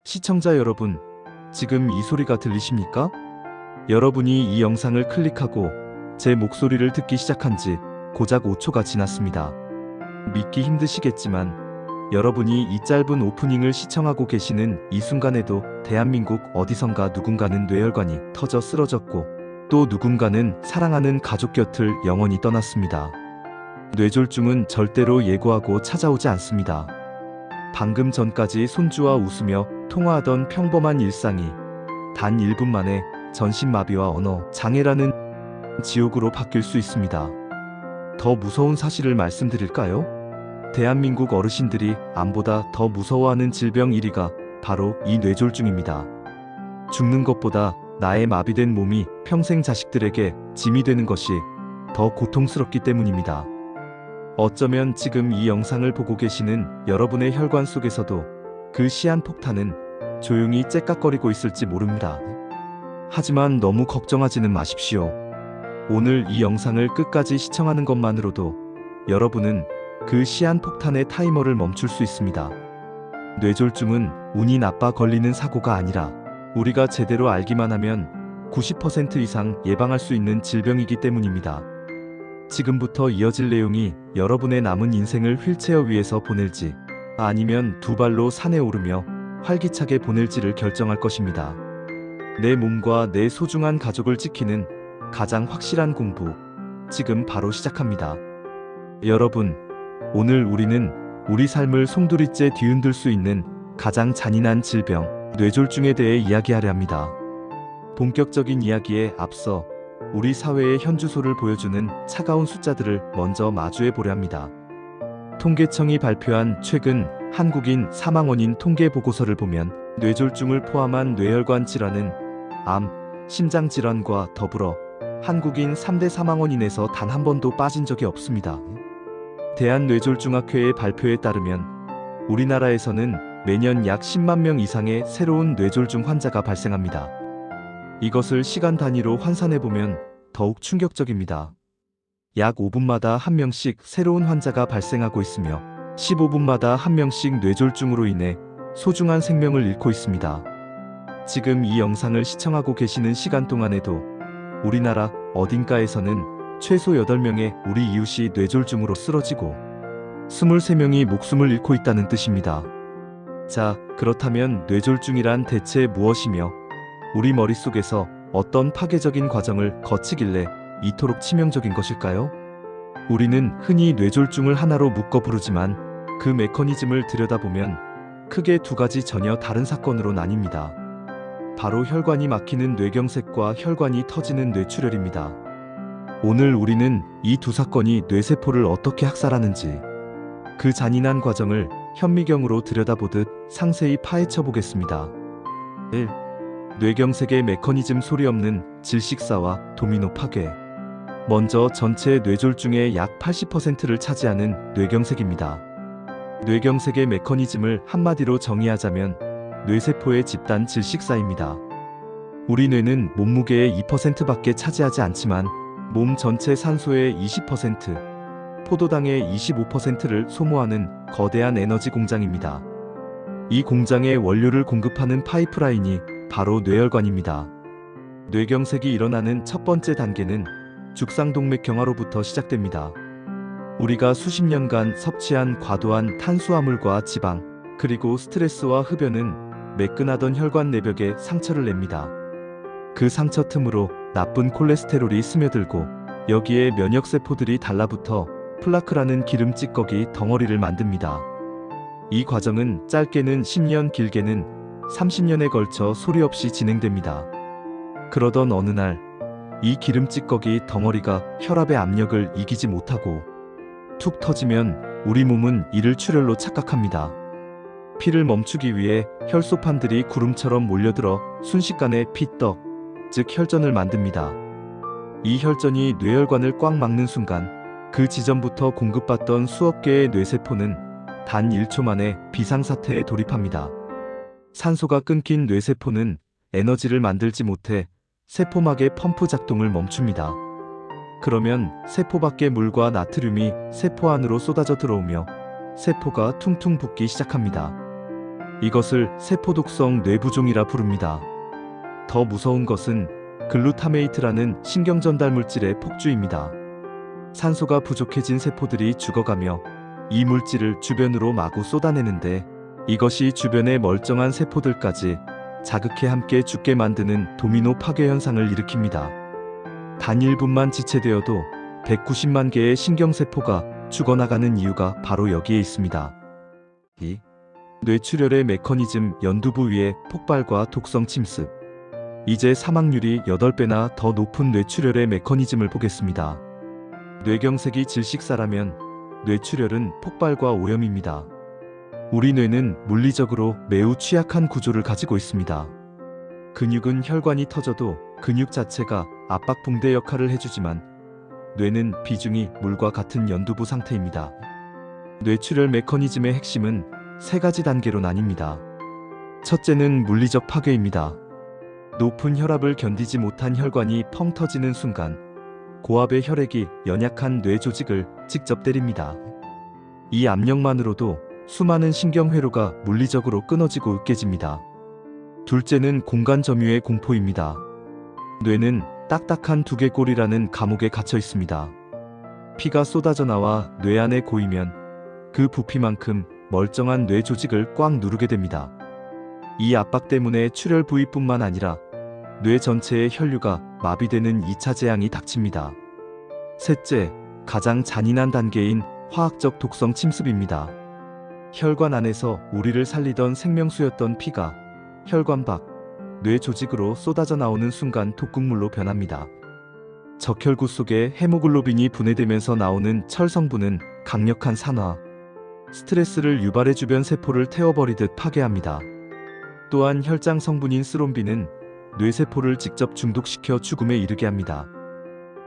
시청자 여러분, 지금 이 소리가 들리십니까? 여러분이 이 영상을 클릭하고 제 목소리를 듣기 시작한 지 고작 5초가 지났습니다. 믿기 힘드시겠지만 여러분이 이 짧은 오프닝을 시청하고 계시는 이 순간에도 대한민국 어디선가 누군가는 뇌혈관이 터져 쓰러졌고 또 누군가는 사랑하는 가족 곁을 영원히 떠났습니다. 뇌졸중은 절대로 예고하고 찾아오지 않습니다. 방금 전까지 손주와 웃으며 통화하던 평범한 일상이 단 1분 만에 전신마비와 언어 장애라는 지옥으로 바뀔 수 있습니다. 더 무서운 사실을 말씀드릴까요? 대한민국 어르신들이 암보다 더 무서워하는 질병 1위가 바로 이 뇌졸중입니다. 죽는 것보다 나의 마비된 몸이 평생 자식들에게 짐이 되는 것이 더 고통스럽기 때문입니다. 어쩌면 지금 이 영상을 보고 계시는 여러분의 혈관 속에서도 그 시한폭탄은 조용히 째깍거리고 있을지 모릅니다. 하지만 너무 걱정하지는 마십시오. 오늘 이 영상을 끝까지 시청하는 것만으로도 여러분은 그 시한폭탄의 타이머를 멈출 수 있습니다. 뇌졸중은 운이 나빠 걸리는 사고가 아니라 우리가 제대로 알기만 하면 90% 이상 예방할 수 있는 질병이기 때문입니다. 지금부터 이어질 내용이 여러분의 남은 인생을 휠체어 위에서 보낼지 아니면 두 발로 산에 오르며 활기차게 보낼지를 결정할 것입니다. 내 몸과 내 소중한 가족을 지키는 가장 확실한 공부, 지금 바로 시작합니다. 여러분, 오늘 우리는 우리 삶을 송두리째 뒤흔들 수 있는 가장 잔인한 질병, 뇌졸중에 대해 이야기하려 합니다. 본격적인 이야기에 앞서 우리 사회의 현주소를 보여주는 차가운 숫자들을 먼저 마주해 보려 합니다. 통계청이 발표한 최근 한국인 사망 원인 통계 보고서를 보면 뇌졸중을 포함한 뇌혈관 질환은 암, 심장 질환과 더불어 한국인 3대 사망 원인에서 단 한 번도 빠진 적이 없습니다. 대한뇌졸중학회의 발표에 따르면 우리나라에서는 매년 약 10만 명 이상의 새로운 뇌졸중 환자가 발생합니다. 이것을 시간 단위로 환산해보면 더욱 충격적입니다. 약 5분마다 한 명씩 새로운 환자가 발생하고 있으며 15분마다 한 명씩 뇌졸중으로 인해 소중한 생명을 잃고 있습니다. 지금 이 영상을 시청하고 계시는 시간 동안에도 우리나라 어딘가에서는 최소 8명의 우리 이웃이 뇌졸중으로 쓰러지고 23명이 목숨을 잃고 있다는 뜻입니다. 자, 그렇다면 뇌졸중이란 대체 무엇이며 우리 머릿속에서 어떤 파괴적인 과정을 거치길래 이토록 치명적인 것일까요? 우리는 흔히 뇌졸중을 하나로 묶어 부르지만 그 메커니즘을 들여다보면 크게 두 가지 전혀 다른 사건으로 나뉩니다. 바로 혈관이 막히는 뇌경색과 혈관이 터지는 뇌출혈입니다. 오늘 우리는 이 두 사건이 뇌세포를 어떻게 학살하는지 그 잔인한 과정을 현미경으로 들여다보듯 상세히 파헤쳐 보겠습니다. 1. 뇌경색의 메커니즘 소리 없는 질식사와 도미노 파괴. 먼저 전체 뇌졸중의 약 80%를 차지하는 뇌경색입니다. 뇌경색의 메커니즘을 한마디로 정의하자면 뇌세포의 집단 질식사입니다. 우리 뇌는 몸무게의 2%밖에 차지하지 않지만 몸 전체 산소의 20%, 포도당의 25%를 소모하는 거대한 에너지 공장입니다. 이 공장의 원료를 공급하는 파이프라인이 바로 뇌혈관입니다. 뇌경색이 일어나는 첫 번째 단계는 죽상동맥경화로부터 시작됩니다. 우리가 수십 년간 섭취한 과도한 탄수화물과 지방, 그리고 스트레스와 흡연은 매끈하던 혈관 내벽에 상처를 냅니다. 그 상처 틈으로 나쁜 콜레스테롤이 스며들고 여기에 면역세포들이 달라붙어 플라크라는 기름 찌꺼기 덩어리를 만듭니다. 이 과정은 짧게는 10년, 길게는 30년에 걸쳐 소리 없이 진행됩니다. 그러던 어느 날, 이 기름 찌꺼기 덩어리가 혈압의 압력을 이기지 못하고 툭 터지면 우리 몸은 이를 출혈로 착각합니다. 피를 멈추기 위해 혈소판들이 구름처럼 몰려들어 순식간에 피떡, 즉 혈전을 만듭니다. 이 혈전이 뇌혈관을 꽉 막는 순간 그 지점부터 공급받던 수억 개의 뇌세포는 단 1초 만에 비상사태에 돌입합니다. 산소가 끊긴 뇌세포는 에너지를 만들지 못해 세포막의 펌프 작동을 멈춥니다. 그러면 세포 밖의 물과 나트륨이 세포 안으로 쏟아져 들어오며 세포가 퉁퉁 붓기 시작합니다. 이것을 세포독성 뇌부종이라 부릅니다. 더 무서운 것은 글루타메이트라는 신경전달 물질의 폭주입니다. 산소가 부족해진 세포들이 죽어가며 이 물질을 주변으로 마구 쏟아내는데 이것이 주변의 멀쩡한 세포들까지 자극해 함께 죽게 만드는 도미노 파괴 현상을 일으킵니다. 단 1분만 지체되어도 190만 개의 신경세포가 죽어나가는 이유가 바로 여기에 있습니다. 이 뇌출혈의 메커니즘 연두부 위의 폭발과 독성 침습. 이제 사망률이 8배나 더 높은 뇌출혈의 메커니즘을 보겠습니다. 뇌경색이 질식사라면 뇌출혈은 폭발과 오염입니다. 우리 뇌는 물리적으로 매우 취약한 구조를 가지고 있습니다. 근육은 혈관이 터져도 근육 자체가 압박 붕대 역할을 해주지만 뇌는 비중이 물과 같은 연두부 상태입니다. 뇌출혈 메커니즘의 핵심은 3가지 단계로 나뉩니다. 첫째는 물리적 파괴입니다. 높은 혈압을 견디지 못한 혈관이 펑 터지는 순간 고압의 혈액이 연약한 뇌 조직을 직접 때립니다. 이 압력만으로도 수많은 신경회로가 물리적으로 끊어지고 으깨집니다. 둘째는 공간 점유의 공포입니다. 뇌는 딱딱한 두개골이라는 감옥에 갇혀 있습니다. 피가 쏟아져 나와 뇌 안에 고이면 그 부피만큼 멀쩡한 뇌 조직을 꽉 누르게 됩니다. 이 압박 때문에 출혈 부위뿐만 아니라 뇌 전체의 혈류가 마비되는 2차 재앙이 닥칩니다. 셋째, 가장 잔인한 단계인 화학적 독성 침습입니다. 혈관 안에서 우리를 살리던 생명수였던 피가 혈관 밖 뇌 조직으로 쏟아져 나오는 순간 독극물로 변합니다. 적혈구 속에 헤모글로빈이 분해되면서 나오는 철 성분은 강력한 산화, 스트레스를 유발해 주변 세포를 태워버리듯 파괴합니다. 또한 혈장 성분인 스롬빈은 뇌세포를 직접 중독시켜 죽음에 이르게 합니다.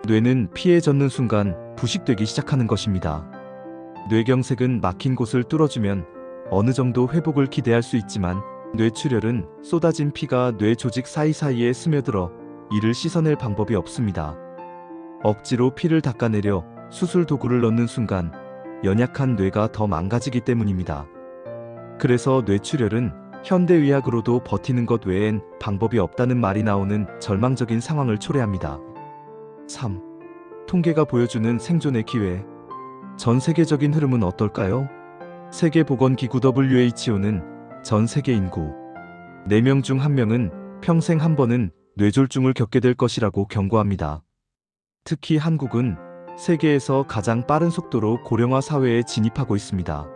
뇌는 피에 젖는 순간 부식되기 시작하는 것입니다. 뇌경색은 막힌 곳을 뚫어주면 어느 정도 회복을 기대할 수 있지만 뇌출혈은 쏟아진 피가 뇌 조직 사이사이에 스며들어 이를 씻어낼 방법이 없습니다. 억지로 피를 닦아내려 수술 도구를 넣는 순간 연약한 뇌가 더 망가지기 때문입니다. 그래서 뇌출혈은 현대의학으로도 버티는 것 외엔 방법이 없다는 말이 나오는 절망적인 상황을 초래합니다. 3. 통계가 보여주는 생존의 기회. 전 세계적인 흐름은 어떨까요? 세계보건기구 WHO는 전 세계 인구 4명 중 1명은 평생 한 번은 뇌졸중을 겪게 될 것이라고 경고합니다. 특히 한국은 세계에서 가장 빠른 속도로 고령화 사회에 진입하고 있습니다.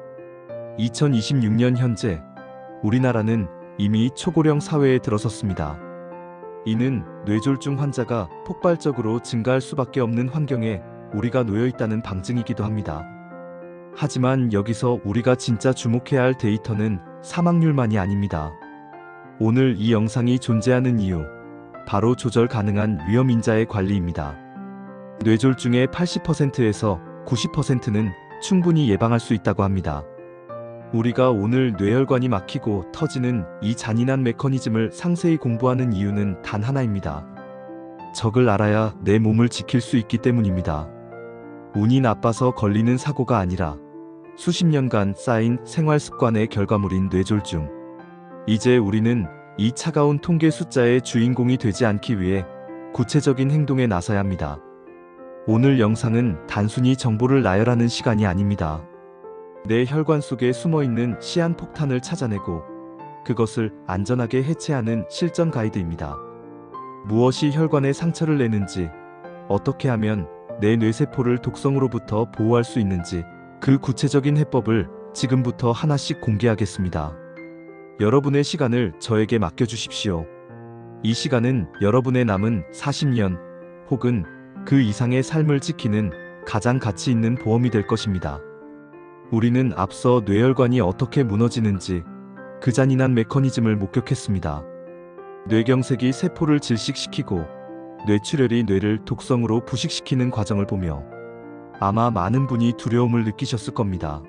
2026년 현재 우리나라는 이미 초고령 사회에 들어섰습니다. 이는 뇌졸중 환자가 폭발적으로 증가할 수밖에 없는 환경에 우리가 놓여 있다는 방증이기도 합니다. 하지만 여기서 우리가 진짜 주목해야 할 데이터는 사망률만이 아닙니다. 오늘 이 영상이 존재하는 이유, 바로 조절 가능한 위험인자의 관리입니다. 뇌졸중의 80%에서 90%는 충분히 예방할 수 있다고 합니다. 우리가 오늘 뇌혈관이 막히고 터지는 이 잔인한 메커니즘을 상세히 공부하는 이유는 단 하나입니다. 적을 알아야 내 몸을 지킬 수 있기 때문입니다. 운이 나빠서 걸리는 사고가 아니라 수십 년간 쌓인 생활 습관의 결과물인 뇌졸중. 이제 우리는 이 차가운 통계 숫자의 주인공이 되지 않기 위해 구체적인 행동에 나서야 합니다. 오늘 영상은 단순히 정보를 나열하는 시간이 아닙니다. 내 혈관 속에 숨어있는 시한폭탄을 찾아내고 그것을 안전하게 해체하는 실전 가이드입니다. 무엇이 혈관에 상처를 내는지, 어떻게 하면 내 뇌세포를 독성으로부터 보호할 수 있는지, 그 구체적인 해법을 지금부터 하나씩 공개하겠습니다. 여러분의 시간을 저에게 맡겨주십시오. 이 시간은 여러분의 남은 40년 혹은 그 이상의 삶을 지키는 가장 가치 있는 보험이 될 것입니다. 우리는 앞서 뇌혈관이 어떻게 무너지는지 그 잔인한 메커니즘을 목격했습니다. 뇌경색이 세포를 질식시키고 뇌출혈이 뇌를 독성으로 부식시키는 과정을 보며 아마 많은 분이 두려움을 느끼셨을 겁니다.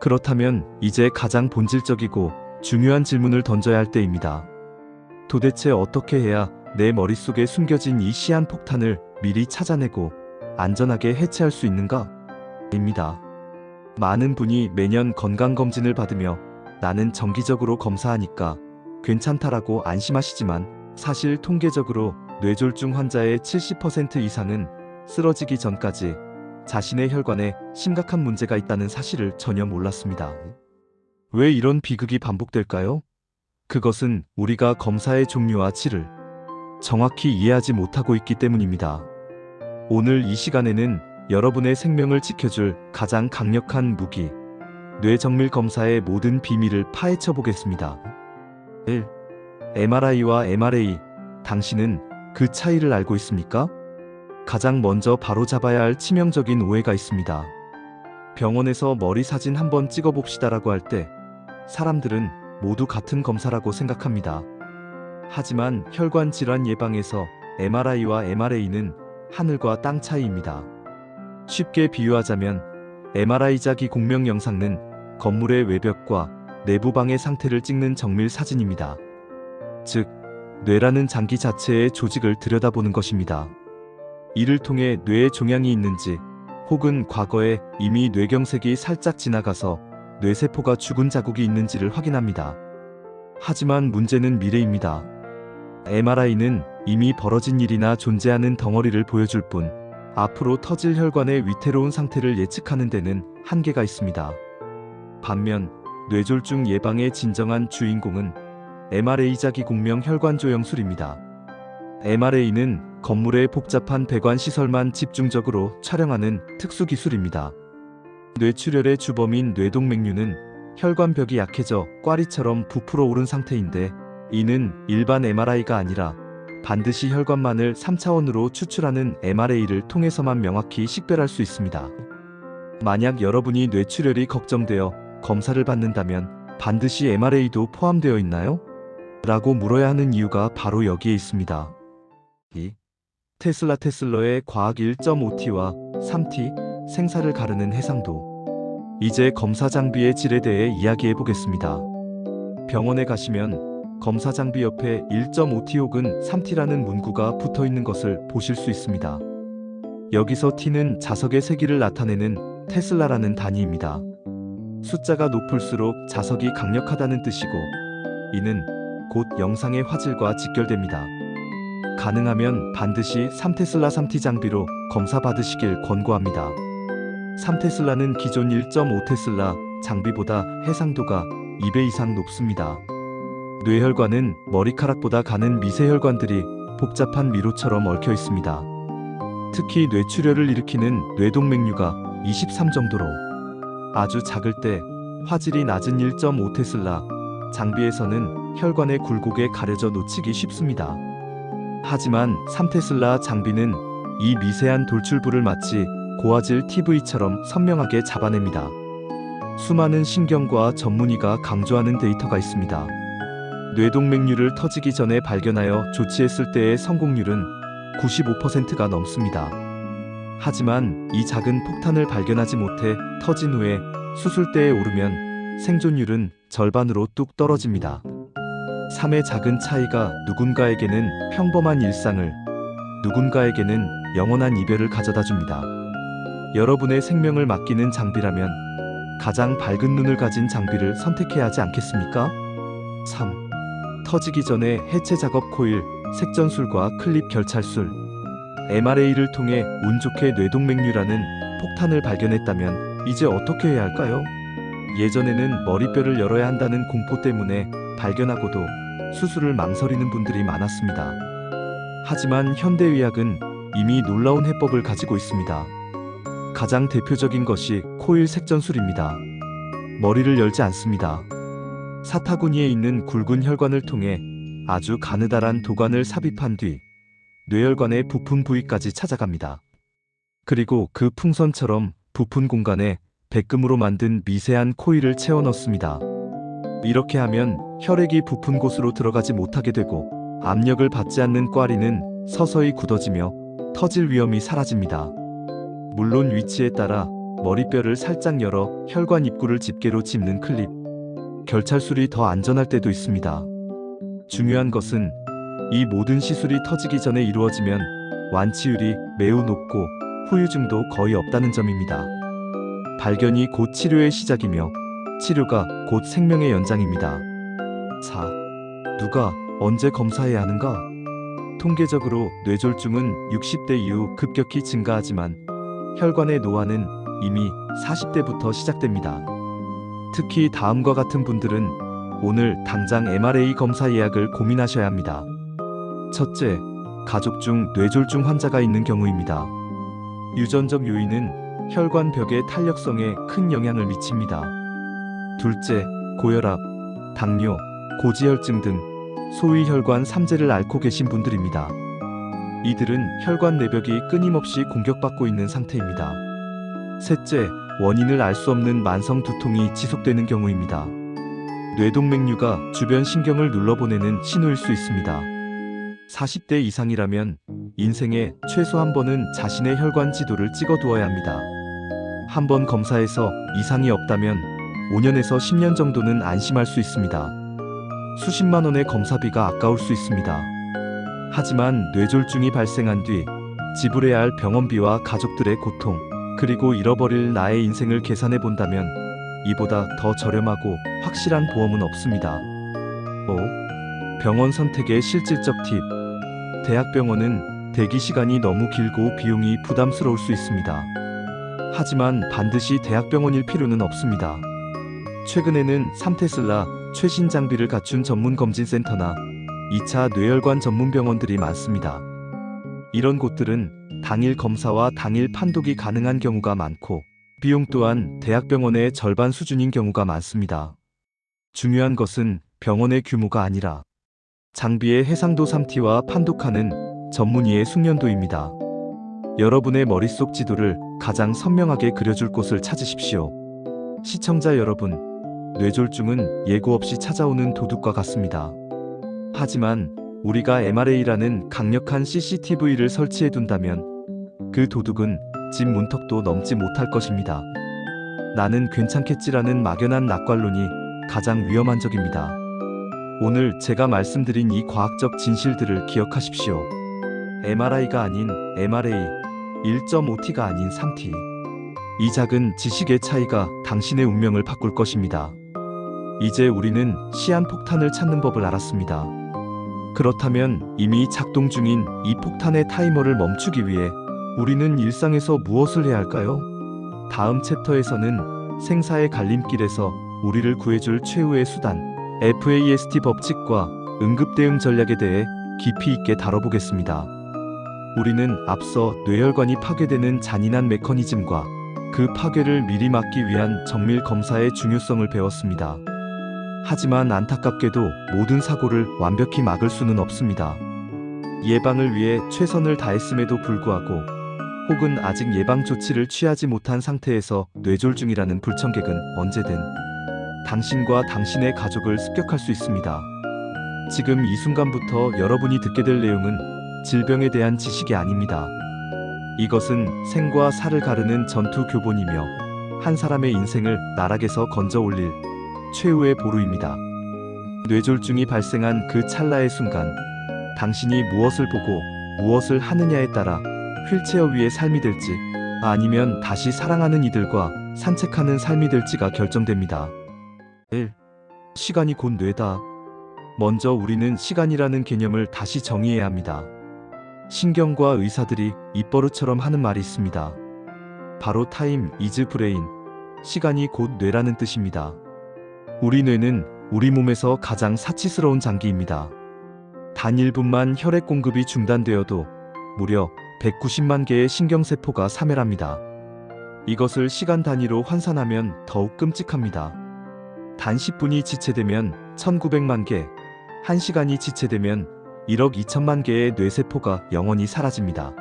그렇다면 이제 가장 본질적이고 중요한 질문을 던져야 할 때입니다. 도대체 어떻게 해야 내 머릿속에 숨겨진 이 시한폭탄을 미리 찾아내고 안전하게 해체할 수 있는가? 입니다. 많은 분이 매년 건강검진을 받으며 나는 정기적으로 검사하니까 괜찮다라고 안심하시지만 사실 통계적으로 뇌졸중 환자의 70% 이상은 쓰러지기 전까지 자신의 혈관에 심각한 문제가 있다는 사실을 전혀 몰랐습니다. 왜 이런 비극이 반복될까요? 그것은 우리가 검사의 종류와 질을 정확히 이해하지 못하고 있기 때문입니다. 오늘 이 시간에는 여러분의 생명을 지켜줄 가장 강력한 무기, 뇌정밀 검사의 모든 비밀을 파헤쳐 보겠습니다. 1. MRI와 MRA. 당신은 그 차이를 알고 있습니까? 가장 먼저 바로잡아야 할 치명적인 오해가 있습니다. 병원에서 머리 사진 한번 찍어봅시다라고 할 때 사람들은 모두 같은 검사라고 생각합니다. 하지만 혈관 질환 예방에서 MRI와 MRA는 하늘과 땅 차이입니다. 쉽게 비유하자면 MRI 자기 공명 영상은 건물의 외벽과 내부방의 상태를 찍는 정밀 사진입니다. 즉, 뇌라는 장기 자체의 조직을 들여다보는 것입니다. 이를 통해 뇌에 종양이 있는지 혹은 과거에 이미 뇌경색이 살짝 지나가서 뇌세포가 죽은 자국이 있는지를 확인합니다. 하지만 문제는 미래입니다. MRI는 이미 벌어진 일이나 존재하는 덩어리를 보여줄 뿐 앞으로 터질 혈관의 위태로운 상태를 예측하는 데는 한계가 있습니다. 반면 뇌졸중 예방의 진정한 주인공은 MRA 자기 공명 혈관 조영술입니다. MRA는 건물의 복잡한 배관 시설만 집중적으로 촬영하는 특수 기술입니다. 뇌출혈의 주범인 뇌동맥류는 혈관벽이 약해져 꽈리처럼 부풀어 오른 상태인데 이는 일반 MRI가 아니라 반드시 혈관만을 3차원으로 추출하는 MRA를 통해서만 명확히 식별할 수 있습니다. 만약 여러분이 뇌출혈이 걱정되어 검사를 받는다면 반드시 MRA도 포함되어 있나요? 라고 물어야 하는 이유가 바로 여기에 있습니다. 2. 테슬러의 과학 1.5T와 3T 생사를 가르는 해상도. 이제 검사 장비의 질에 대해 이야기해 보겠습니다. 병원에 가시면 검사 장비 옆에 1.5T 혹은 3T라는 문구가 붙어 있는 것을 보실 수 있습니다. 여기서 T는 자석의 세기를 나타내는 테슬라라는 단위입니다. 숫자가 높을수록 자석이 강력하다는 뜻이고 이는 곧 영상의 화질과 직결됩니다. 가능하면 반드시 3테슬라 3T 장비로 검사 받으시길 권고합니다. 3테슬라는 기존 1.5테슬라 장비보다 해상도가 2배 이상 높습니다. 뇌혈관은 머리카락보다 가는 미세혈관들이 복잡한 미로처럼 얽혀 있습니다. 특히 뇌출혈을 일으키는 뇌동맥류가 23 정도로 아주 작을 때 화질이 낮은 1.5테슬라 장비에서는 혈관의 굴곡에 가려져 놓치기 쉽습니다. 하지만 3테슬라 장비는 이 미세한 돌출부를 마치 고화질 TV처럼 선명하게 잡아냅니다. 수많은 신경과 전문의가 강조하는 데이터가 있습니다. 뇌동맥류를 터지기 전에 발견하여 조치했을 때의 성공률은 95%가 넘습니다. 하지만 이 작은 폭탄을 발견하지 못해 터진 후에 수술대에 오르면 생존율은 절반으로 뚝 떨어집니다. 3의 작은 차이가 누군가에게는 평범한 일상을, 누군가에게는 영원한 이별을 가져다 줍니다. 여러분의 생명을 맡기는 장비라면 가장 밝은 눈을 가진 장비를 선택해야 하지 않겠습니까? 3. 터지기 전에 해체 작업 코일, 색전술과 클립 결찰술. MRA를 통해 운 좋게 뇌동맥류라는 폭탄을 발견했다면 이제 어떻게 해야 할까요? 예전에는 머리뼈를 열어야 한다는 공포 때문에 발견하고도 수술을 망설이는 분들이 많았습니다. 하지만 현대의학은 이미 놀라운 해법을 가지고 있습니다. 가장 대표적인 것이 코일 색전술입니다. 머리를 열지 않습니다. 사타구니에 있는 굵은 혈관을 통해 아주 가느다란 도관을 삽입한 뒤 뇌혈관의 부품 부위까지 찾아갑니다. 그리고 그 풍선처럼 부푼 공간에 백금으로 만든 미세한 코일을 채워 넣습니다. 이렇게 하면 혈액이 부푼 곳으로 들어가지 못하게 되고 압력을 받지 않는 꽈리는 서서히 굳어지며 터질 위험이 사라집니다. 물론 위치에 따라 머리뼈를 살짝 열어 혈관 입구를 집게로 짚는 클립, 결찰술이 더 안전할 때도 있습니다. 중요한 것은 이 모든 시술이 터지기 전에 이루어지면 완치율이 매우 높고 후유증도 거의 없다는 점입니다. 발견이 곧 치료의 시작이며 치료가 곧 생명의 연장입니다. 4. 누가 언제 검사해야 하는가? 통계적으로 뇌졸중은 60대 이후 급격히 증가하지만 혈관의 노화는 이미 40대부터 시작됩니다. 특히 다음과 같은 분들은 오늘 당장 MRA 검사 예약을 고민하셔야 합니다. 첫째, 가족 중 뇌졸중 환자가 있는 경우입니다. 유전적 요인은 혈관벽의 탄력성에 큰 영향을 미칩니다. 둘째, 고혈압, 당뇨, 고지혈증 등 소위 혈관 3재를 앓고 계신 분들입니다. 이들은 혈관 내벽이 끊임없이 공격받고 있는 상태입니다. 셋째, 원인을 알 수 없는 만성 두통이 지속되는 경우입니다. 뇌동맥류가 주변 신경을 눌러보내는 신호일 수 있습니다. 40대 이상이라면 인생에 최소 한 번은 자신의 혈관 지도를 찍어두어야 합니다. 한 번 검사해서 이상이 없다면 5년에서 10년 정도는 안심할 수 있습니다. 수십만 원의 검사비가 아까울 수 있습니다. 하지만 뇌졸중이 발생한 뒤 지불해야 할 병원비와 가족들의 고통, 그리고 잃어버릴 나의 인생을 계산해 본다면 이보다 더 저렴하고 확실한 보험은 없습니다. 5. 병원 선택의 실질적 팁. 대학병원은 대기 시간이 너무 길고 비용이 부담스러울 수 있습니다. 하지만 반드시 대학병원일 필요는 없습니다. 최근에는 3테슬라 최신 장비를 갖춘 전문 검진센터나 2차 뇌혈관 전문 병원들이 많습니다. 이런 곳들은 당일 검사와 당일 판독이 가능한 경우가 많고 비용 또한 대학병원의 절반 수준인 경우가 많습니다. 중요한 것은 병원의 규모가 아니라 장비의 해상도 3T와 판독하는 전문의의 숙련도입니다. 여러분의 머릿속 지도를 가장 선명하게 그려줄 곳을 찾으십시오. 시청자 여러분, 뇌졸중은 예고 없이 찾아오는 도둑과 같습니다. 하지만 우리가 MRA라는 강력한 CCTV를 설치해 둔다면 그 도둑은 집 문턱도 넘지 못할 것입니다. 나는 괜찮겠지라는 막연한 낙관론이 가장 위험한 적입니다. 오늘 제가 말씀드린 이 과학적 진실들을 기억하십시오. MRI가 아닌 MRA, 1.5T가 아닌 3T. 이 작은 지식의 차이가 당신의 운명을 바꿀 것입니다. 이제 우리는 시한폭탄을 찾는 법을 알았습니다. 그렇다면 이미 작동 중인 이 폭탄의 타이머를 멈추기 위해 우리는 일상에서 무엇을 해야 할까요? 다음 챕터에서는 생사의 갈림길에서 우리를 구해줄 최후의 수단, FAST 법칙과 응급대응 전략에 대해 깊이 있게 다뤄보겠습니다. 우리는 앞서 뇌혈관이 파괴되는 잔인한 메커니즘과 그 파괴를 미리 막기 위한 정밀 검사의 중요성을 배웠습니다. 하지만 안타깝게도 모든 사고를 완벽히 막을 수는 없습니다. 예방을 위해 최선을 다했음에도 불구하고 혹은 아직 예방 조치를 취하지 못한 상태에서 뇌졸중이라는 불청객은 언제든 당신과 당신의 가족을 습격할 수 있습니다. 지금 이 순간부터 여러분이 듣게 될 내용은 질병에 대한 지식이 아닙니다. 이것은 생과 사를 가르는 전투 교본이며 한 사람의 인생을 나락에서 건져 올릴 최후의 보루입니다. 뇌졸중이 발생한 그 찰나의 순간, 당신이 무엇을 보고 무엇을 하느냐에 따라 휠체어 위의 삶이 될지 아니면 다시 사랑하는 이들과 산책하는 삶이 될지가 결정됩니다. 1. 시간이 곧 뇌다. 먼저 우리는 시간이라는 개념을 다시 정의해야 합니다. 신경과 의사들이 입버릇처럼 하는 말이 있습니다. 바로 타임 이즈 브레인, 시간이 곧 뇌라는 뜻입니다. 우리 뇌는 우리 몸에서 가장 사치스러운 장기입니다. 단 1분만 혈액 공급이 중단되어도 무려 190만 개의 신경세포가 사멸합니다. 이것을 시간 단위로 환산하면 더욱 끔찍합니다. 단 10분이 지체되면 1900만 개, 1시간이 지체되면 1억 2천만 개의 뇌세포가 영원히 사라집니다.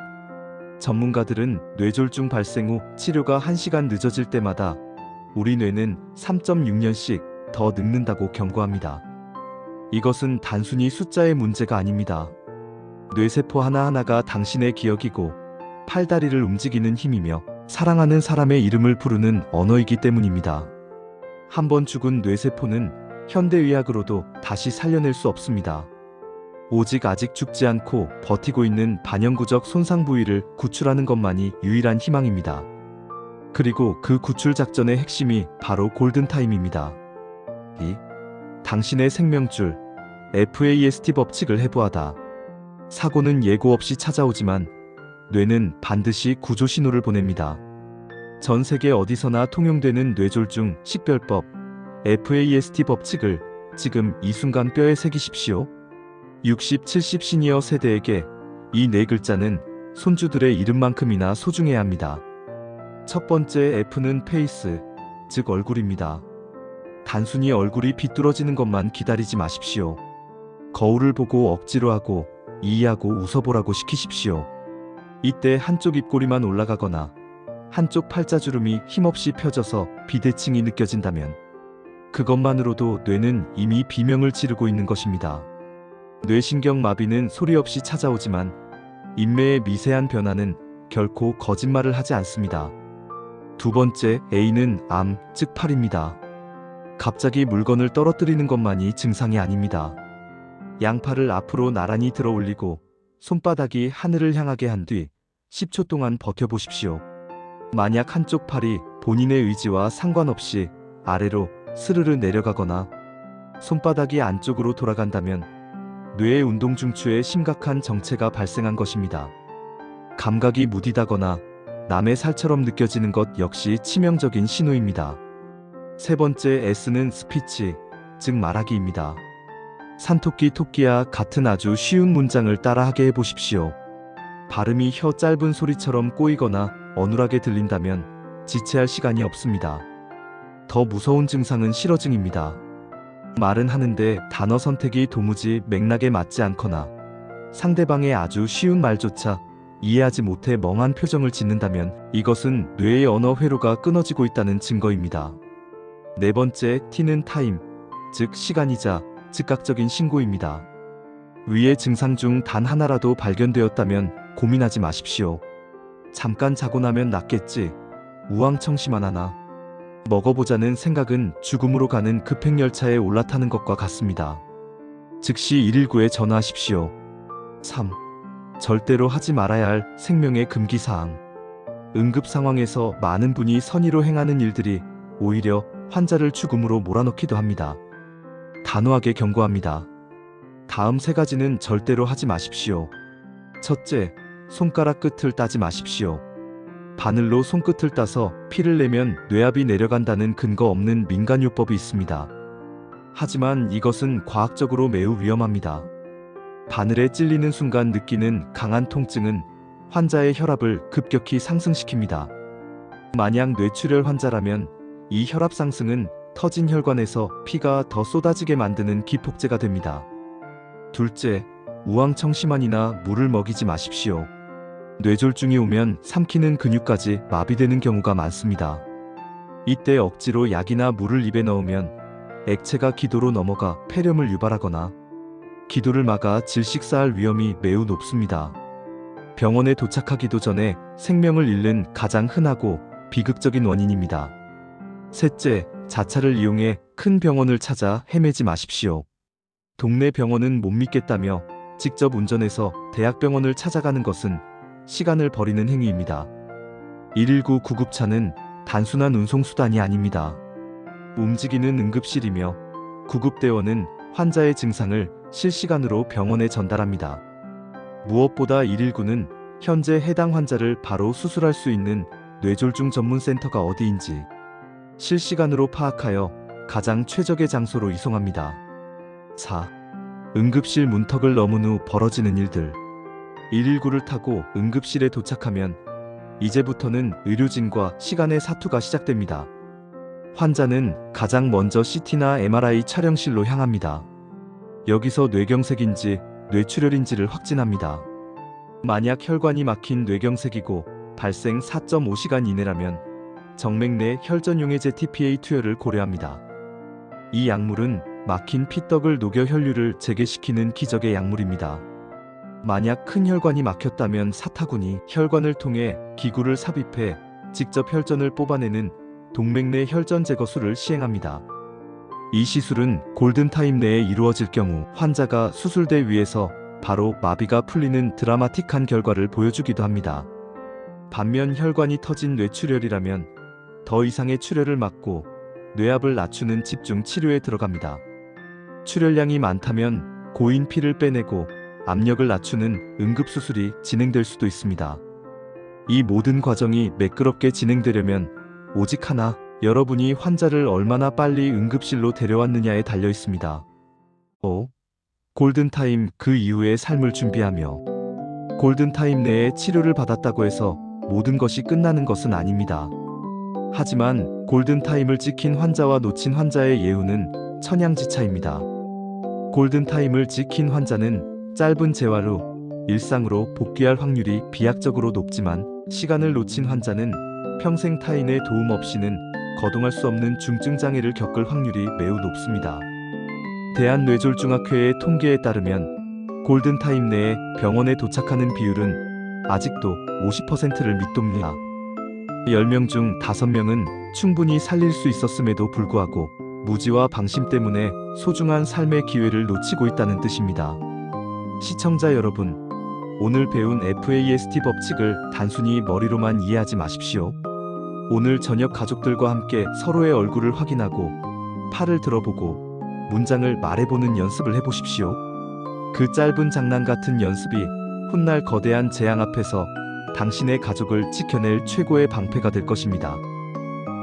전문가들은 뇌졸중 발생 후 치료가 1시간 늦어질 때마다 우리 뇌는 3.6년씩 더 늙는다고 경고합니다. 이것은 단순히 숫자의 문제가 아닙니다. 뇌세포 하나하나가 당신의 기억이고 팔다리를 움직이는 힘이며 사랑하는 사람의 이름을 부르는 언어이기 때문입니다. 한번 죽은 뇌세포는 현대의학으로도 다시 살려낼 수 없습니다. 오직 아직 죽지 않고 버티고 있는 반영구적 손상 부위를 구출하는 것만이 유일한 희망입니다. 그리고 그 구출 작전의 핵심이 바로 골든타임입니다. 이 당신의 생명줄 FAST 법칙을 해부하다. 사고는 예고 없이 찾아오지만 뇌는 반드시 구조 신호를 보냅니다. 전 세계 어디서나 통용되는 뇌졸중 식별법 FAST 법칙을 지금 이 순간 뼈에 새기십시오. 60, 70 시니어 세대에게 이 네 글자는 손주들의 이름만큼이나 소중해야 합니다. 첫 번째 F는 페이스, 즉 얼굴입니다. 단순히 얼굴이 비뚤어지는 것만 기다리지 마십시오. 거울을 보고 억지로 하고 이해하고 웃어보라고 시키십시오. 이때 한쪽 입꼬리만 올라가거나 한쪽 팔자주름이 힘없이 펴져서 비대칭이 느껴진다면 그것만으로도 뇌는 이미 비명을 지르고 있는 것입니다. 뇌신경 마비는 소리 없이 찾아오지만 인매의 미세한 변화는 결코 거짓말을 하지 않습니다. 두 번째 A는 암, 즉 팔입니다. 갑자기 물건을 떨어뜨리는 것만이 증상이 아닙니다. 양팔을 앞으로 나란히 들어 올리고 손바닥이 하늘을 향하게 한 뒤 10초 동안 버텨보십시오. 만약 한쪽 팔이 본인의 의지와 상관없이 아래로 스르르 내려가거나 손바닥이 안쪽으로 돌아간다면 뇌의 운동 중추에 심각한 정체가 발생한 것입니다. 감각이 무디다거나 남의 살처럼 느껴지는 것 역시 치명적인 신호입니다. 세 번째 S는 스피치, 즉 말하기입니다. 산토끼 토끼야 같은 아주 쉬운 문장을 따라하게 해보십시오. 발음이 혀 짧은 소리처럼 꼬이거나 어눌하게 들린다면 지체할 시간이 없습니다. 더 무서운 증상은 실어증입니다. 말은 하는데 단어 선택이 도무지 맥락에 맞지 않거나 상대방의 아주 쉬운 말조차 이해하지 못해 멍한 표정을 짓는다면 이것은 뇌의 언어 회로가 끊어지고 있다는 증거입니다. 네 번째 T는 타임, 즉 시간이자 즉각적인 신고입니다. 위의 증상 중 단 하나라도 발견되었다면 고민하지 마십시오. 잠깐 자고 나면 낫겠지, 우왕청심한 하나 먹어보자는 생각은 죽음으로 가는 급행열차에 올라타는 것과 같습니다. 즉시 119에 전화하십시오. 3. 절대로 하지 말아야 할 생명의 금기사항. 응급 상황에서 많은 분이 선의로 행하는 일들이 오히려 환자를 죽음으로 몰아넣기도 합니다. 단호하게 경고합니다. 다음 세 가지는 절대로 하지 마십시오. 첫째, 손가락 끝을 따지 마십시오. 바늘로 손끝을 따서 피를 내면 뇌압이 내려간다는 근거 없는 민간요법이 있습니다. 하지만 이것은 과학적으로 매우 위험합니다. 바늘에 찔리는 순간 느끼는 강한 통증은 환자의 혈압을 급격히 상승시킵니다. 만약 뇌출혈 환자라면 이 혈압 상승은 터진 혈관에서 피가 더 쏟아지게 만드는 기폭제가 됩니다. 둘째, 우왕청심환이나 물을 먹이지 마십시오. 뇌졸중이 오면 삼키는 근육까지 마비되는 경우가 많습니다. 이때 억지로 약이나 물을 입에 넣으면 액체가 기도로 넘어가 폐렴을 유발하거나 기도를 막아 질식사할 위험이 매우 높습니다. 병원에 도착하기도 전에 생명을 잃는 가장 흔하고 비극적인 원인입니다. 셋째, 자차를 이용해 큰 병원을 찾아 헤매지 마십시오. 동네 병원은 못 믿겠다며 직접 운전해서 대학병원을 찾아가는 것은 시간을 버리는 행위입니다. 119 구급차는 단순한 운송수단이 아닙니다. 움직이는 응급실이며 구급대원은 환자의 증상을 실시간으로 병원에 전달합니다. 무엇보다 119는 현재 해당 환자를 바로 수술할 수 있는 뇌졸중 전문센터가 어디인지 실시간으로 파악하여 가장 최적의 장소로 이송합니다. 4. 응급실 문턱을 넘은 후 벌어지는 일들. 119를 타고 응급실에 도착하면 이제부터는 의료진과 시간의 사투가 시작됩니다. 환자는 가장 먼저 CT나 MRI 촬영실로 향합니다. 여기서 뇌경색인지 뇌출혈인지를 확진합니다. 만약 혈관이 막힌 뇌경색이고 발생 4.5시간 이내라면 정맥 내 혈전용해제 TPA 투여를 고려합니다. 이 약물은 막힌 피떡을 녹여 혈류를 재개시키는 기적의 약물입니다. 만약 큰 혈관이 막혔다면 사타구니 혈관을 통해 기구를 삽입해 직접 혈전을 뽑아내는 동맥 내 혈전 제거술을 시행합니다. 이 시술은 골든타임 내에 이루어질 경우 환자가 수술대 위에서 바로 마비가 풀리는 드라마틱한 결과를 보여주기도 합니다. 반면 혈관이 터진 뇌출혈이라면 더 이상의 출혈을 막고 뇌압을 낮추는 집중 치료에 들어갑니다. 출혈량이 많다면 고인 피를 빼내고 압력을 낮추는 응급수술이 진행될 수도 있습니다. 이 모든 과정이 매끄럽게 진행되려면 오직 하나, 여러분이 환자를 얼마나 빨리 응급실로 데려왔느냐에 달려 있습니다. 골든타임 그 이후의 삶을 준비하며 골든타임 내에 치료를 받았다고 해서 모든 것이 끝나는 것은 아닙니다. 하지만 골든타임을 지킨 환자와 놓친 환자의 예우는 천양지차입니다. 골든타임을 지킨 환자는 짧은 재활 후 일상으로 복귀할 확률이 비약적으로 높지만 시간을 놓친 환자는 평생 타인의 도움 없이는 거동할 수 없는 중증장애를 겪을 확률이 매우 높습니다. 대한뇌졸중학회의 통계에 따르면 골든타임 내에 병원에 도착하는 비율은 아직도 50%를 밑돕니다. 10명 중 5명은 충분히 살릴 수 있었음에도 불구하고 무지와 방심 때문에 소중한 삶의 기회를 놓치고 있다는 뜻입니다. 시청자 여러분, 오늘 배운 FAST 법칙을 단순히 머리로만 이해하지 마십시오. 오늘 저녁 가족들과 함께 서로의 얼굴을 확인하고 팔을 들어보고 문장을 말해보는 연습을 해보십시오. 그 짧은 장난 같은 연습이 훗날 거대한 재앙 앞에서 당신의 가족을 지켜낼 최고의 방패가 될 것입니다.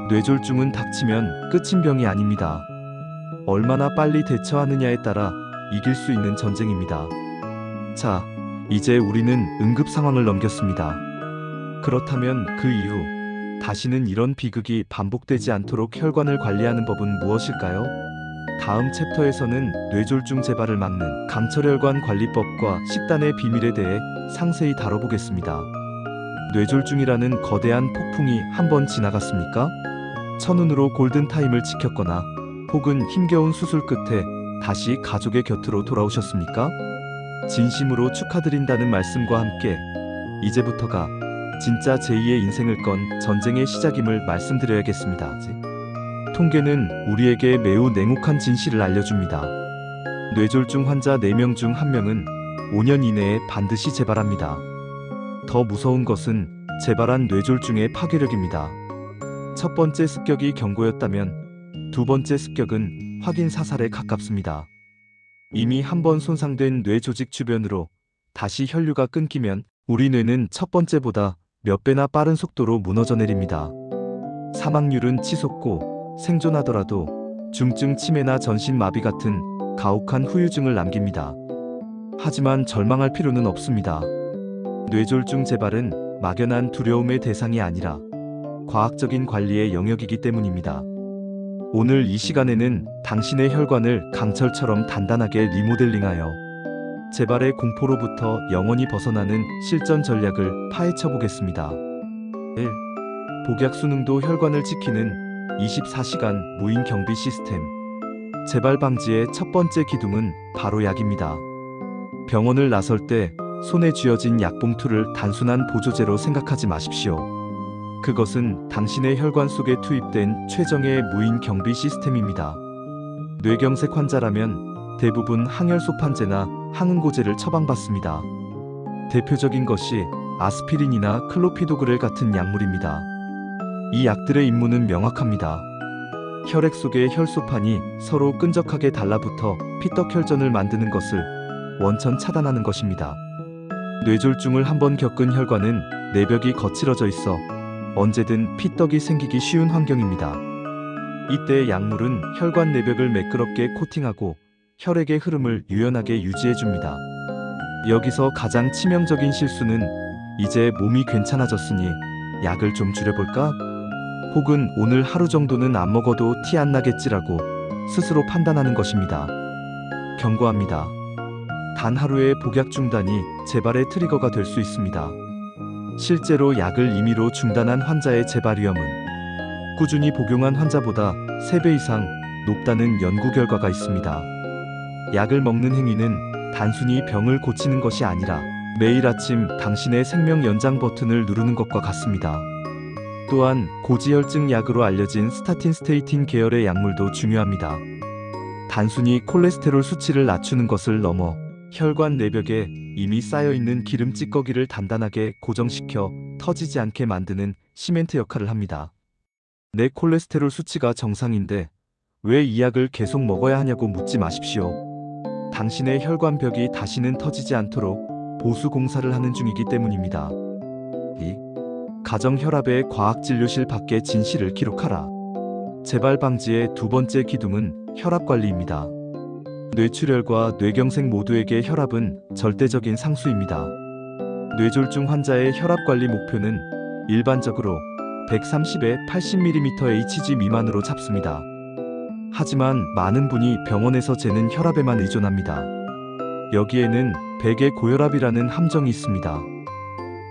뇌졸중은 닥치면 끝인 병이 아닙니다. 얼마나 빨리 대처하느냐에 따라 이길 수 있는 전쟁입니다. 자, 이제 우리는 응급 상황을 넘겼습니다. 그렇다면 그 이후 다시는 이런 비극이 반복되지 않도록 혈관을 관리하는 법은 무엇일까요? 다음 챕터에서는 뇌졸중 재발을 막는 강철혈관 관리법과 식단의 비밀에 대해 상세히 다뤄보겠습니다. 뇌졸중이라는 거대한 폭풍이 한번 지나갔습니까? 천운으로 골든타임을 지켰거나 혹은 힘겨운 수술 끝에 다시 가족의 곁으로 돌아오셨습니까? 진심으로 축하드린다는 말씀과 함께 이제부터가 진짜 제2의 인생을 건 전쟁의 시작임을 말씀드려야겠습니다. 통계는 우리에게 매우 냉혹한 진실을 알려줍니다. 뇌졸중 환자 4명 중 1명은 5년 이내에 반드시 재발합니다. 더 무서운 것은 재발한 뇌졸중의 파괴력입니다. 첫 번째 습격이 경고였다면 두 번째 습격은 확인 사살에 가깝습니다. 이미 한번 손상된 뇌 조직 주변으로 다시 혈류가 끊기면 우리 뇌는 첫 번째보다 몇 배나 빠른 속도로 무너져 내립니다. 사망률은 치솟고 생존하더라도 중증 치매나 전신 마비 같은 가혹한 후유증을 남깁니다. 하지만 절망할 필요는 없습니다. 뇌졸중 재발은 막연한 두려움의 대상이 아니라 과학적인 관리의 영역이기 때문입니다. 오늘 이 시간에는 당신의 혈관을 강철처럼 단단하게 리모델링하여 재발의 공포로부터 영원히 벗어나는 실전 전략을 파헤쳐 보겠습니다. 1. 복약 수능도 혈관을 지키는 24시간 무인 경비 시스템. 재발 방지의 첫 번째 기둥은 바로 약입니다. 병원을 나설 때 손에 쥐어진 약봉투를 단순한 보조제로 생각하지 마십시오. 그것은 당신의 혈관 속에 투입된 최정예의 무인 경비 시스템입니다. 뇌경색 환자라면 대부분 항혈소판제나 항응고제를 처방받습니다. 대표적인 것이 아스피린이나 클로피도그렐 같은 약물입니다. 이 약들의 임무는 명확합니다. 혈액 속의 혈소판이 서로 끈적하게 달라붙어 피떡혈전을 만드는 것을 원천 차단하는 것입니다. 뇌졸중을 한번 겪은 혈관은 내벽이 거칠어져 있어 언제든 피떡이 생기기 쉬운 환경입니다. 이때 약물은 혈관 내벽을 매끄럽게 코팅하고 혈액의 흐름을 유연하게 유지해줍니다. 여기서 가장 치명적인 실수는 이제 몸이 괜찮아졌으니 약을 좀 줄여볼까? 혹은 오늘 하루 정도는 안 먹어도 티 안 나겠지라고 스스로 판단하는 것입니다. 경고합니다. 단 하루의 복약 중단이 재발의 트리거가 될 수 있습니다. 실제로 약을 임의로 중단한 환자의 재발 위험은 꾸준히 복용한 환자보다 3배 이상 높다는 연구 결과가 있습니다. 약을 먹는 행위는 단순히 병을 고치는 것이 아니라 매일 아침 당신의 생명 연장 버튼을 누르는 것과 같습니다. 또한 고지혈증 약으로 알려진 스타틴 스테이틴 계열의 약물도 중요합니다. 단순히 콜레스테롤 수치를 낮추는 것을 넘어 혈관 내벽에 이미 쌓여있는 기름 찌꺼기를 단단하게 고정시켜 터지지 않게 만드는 시멘트 역할을 합니다. 내 콜레스테롤 수치가 정상인데 왜 이 약을 계속 먹어야 하냐고 묻지 마십시오. 당신의 혈관벽이 다시는 터지지 않도록 보수 공사를 하는 중이기 때문입니다. 2. 가정혈압의 과학진료실 밖의 진실을 기록하라. 재발 방지의 두 번째 기둥은 혈압관리입니다. 뇌출혈과 뇌경색 모두에게 혈압은 절대적인 상수입니다. 뇌졸중 환자의 혈압관리 목표는 일반적으로 130에 80mmHg 미만으로 잡습니다. 하지만 많은 분이 병원에서 재는 혈압에만 의존합니다. 여기에는 100의 고혈압이라는 함정이 있습니다.